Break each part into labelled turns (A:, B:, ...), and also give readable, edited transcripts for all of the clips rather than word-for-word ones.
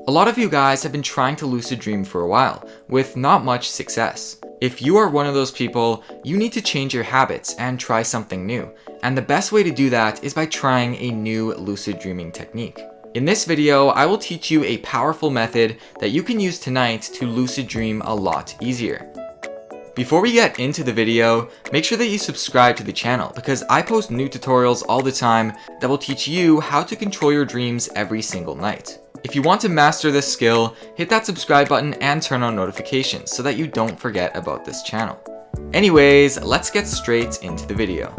A: A lot of you guys have been trying to lucid dream for a while, with not much success. If you are one of those people, you need to change your habits and try something new. And the best way to do that is by trying a new lucid dreaming technique. In this video, I will teach you a powerful method that you can use tonight to lucid dream a lot easier. Before we get into the video, make sure that you subscribe to the channel because I post new tutorials all the time that will teach you how to control your dreams every single night. If you want to master this skill, hit that subscribe button and turn on notifications so that you don't forget about this channel. Anyways, let's get straight into the video.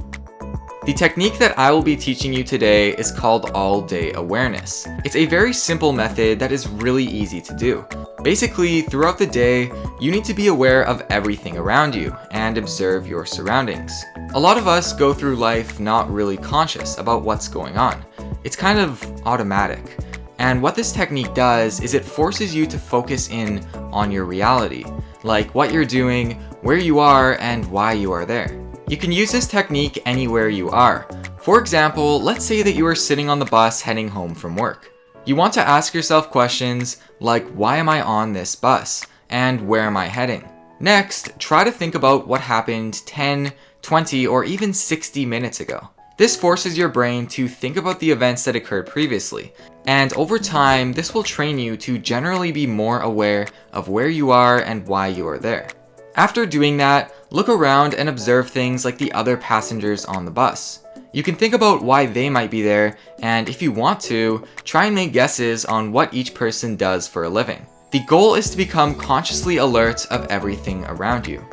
A: The technique that I will be teaching you today is called all-day awareness. It's a very simple method that is really easy to do. Basically, throughout the day, you need to be aware of everything around you and observe your surroundings. A lot of us go through life not really conscious about what's going on. It's kind of automatic. And what this technique does is it forces you to focus in on your reality, like what you're doing, where you are, and why you are there. You can use this technique anywhere you are. For example, let's say that you are sitting on the bus heading home from work. You want to ask yourself questions like, why am I on this bus? And where am I heading? Next, try to think about what happened 10, 20, or even 60 minutes ago. This forces your brain to think about the events that occurred previously, and over time, this will train you to generally be more aware of where you are and why you are there. After doing that, look around and observe things like the other passengers on the bus. You can think about why they might be there, and if you want to, try and make guesses on what each person does for a living. The goal is to become consciously alert of everything around you.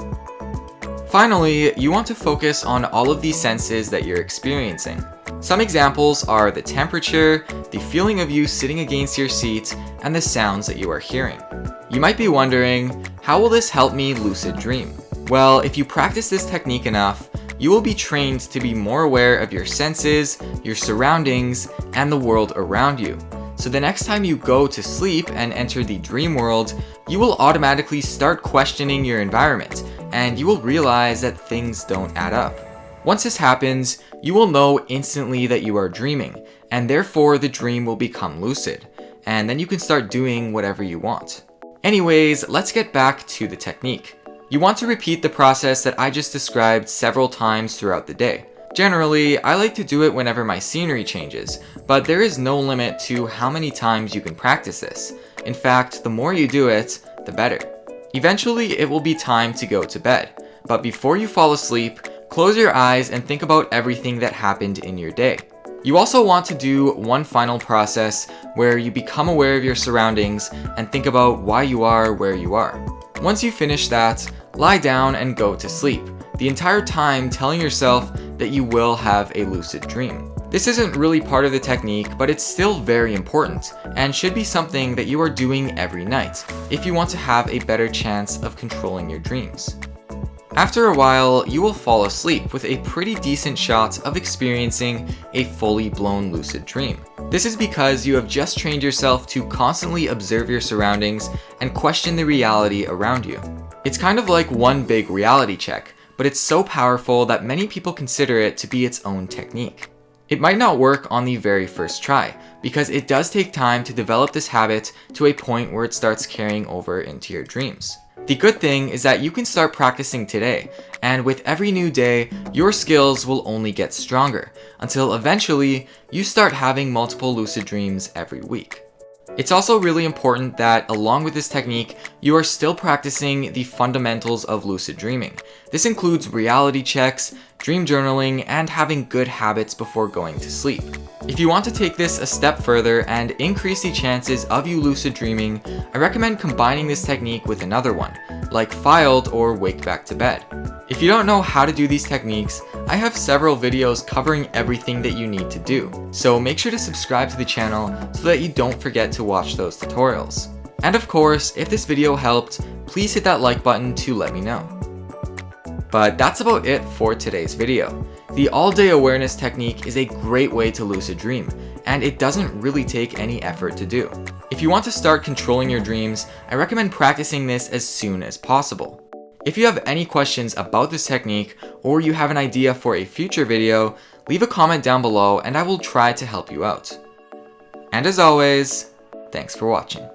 A: Finally, you want to focus on all of these senses that you're experiencing. Some examples are the temperature, the feeling of you sitting against your seat, and the sounds that you are hearing. You might be wondering, how will this help me lucid dream? Well, if you practice this technique enough, you will be trained to be more aware of your senses, your surroundings, and the world around you. So the next time you go to sleep and enter the dream world, you will automatically start questioning your environment, and you will realize that things don't add up. Once this happens, you will know instantly that you are dreaming, and therefore the dream will become lucid, and then you can start doing whatever you want. Anyways, let's get back to the technique. You want to repeat the process that I just described several times throughout the day. Generally, I like to do it whenever my scenery changes, but there is no limit to how many times you can practice this. In fact, the more you do it, the better. Eventually, it will be time to go to bed, but before you fall asleep, close your eyes and think about everything that happened in your day. You also want to do one final process where you become aware of your surroundings and think about why you are where you are. Once you finish that, lie down and go to sleep, the entire time telling yourself that you will have a lucid dream. This isn't really part of the technique, but it's still very important and should be something that you are doing every night if you want to have a better chance of controlling your dreams. After a while, you will fall asleep with a pretty decent shot of experiencing a fully blown lucid dream. This is because you have just trained yourself to constantly observe your surroundings and question the reality around you. It's kind of like one big reality check, but it's so powerful that many people consider it to be its own technique. It might not work on the very first try, because it does take time to develop this habit to a point where it starts carrying over into your dreams. The good thing is that you can start practicing today, and with every new day, your skills will only get stronger, until eventually, you start having multiple lucid dreams every week. It's also really important that, along with this technique, you are still practicing the fundamentals of lucid dreaming. This includes reality checks, dream journaling, and having good habits before going to sleep. If you want to take this a step further and increase the chances of you lucid dreaming, I recommend combining this technique with another one, like Filed or Wake Back to Bed. If you don't know how to do these techniques, I have several videos covering everything that you need to do, so make sure to subscribe to the channel so that you don't forget to watch those tutorials. And of course, if this video helped, please hit that like button to let me know. But that's about it for today's video. The all-day awareness technique is a great way to lucid dream, and it doesn't really take any effort to do. If you want to start controlling your dreams, I recommend practicing this as soon as possible. If you have any questions about this technique, or you have an idea for a future video, leave a comment down below and I will try to help you out. And as always, Thanks for watching.